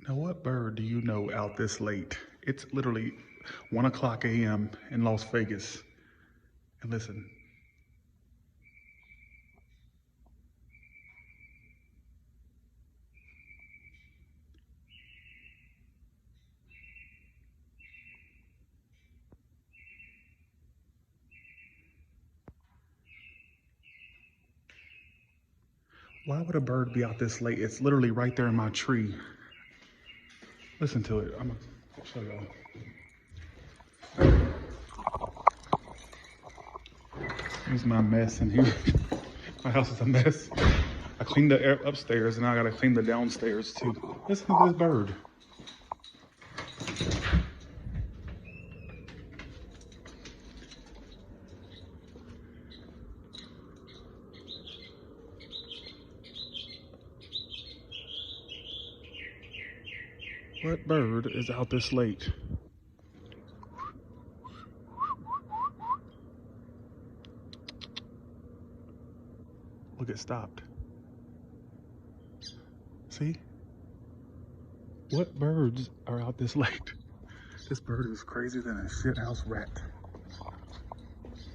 Now, what bird do you know out this late? It's literally 1 o'clock a.m. in Las Vegas. And listen, why would a bird be out this late? It's literally right there in my tree. Listen to it. I'll show y'all. Here's my mess in here. My house is a mess. I cleaned the air upstairs and now I gotta clean the downstairs too. Listen to this bird. What bird is out this late? Look, it stopped. See? What birds are out this late? This bird is crazier than a shithouse rat.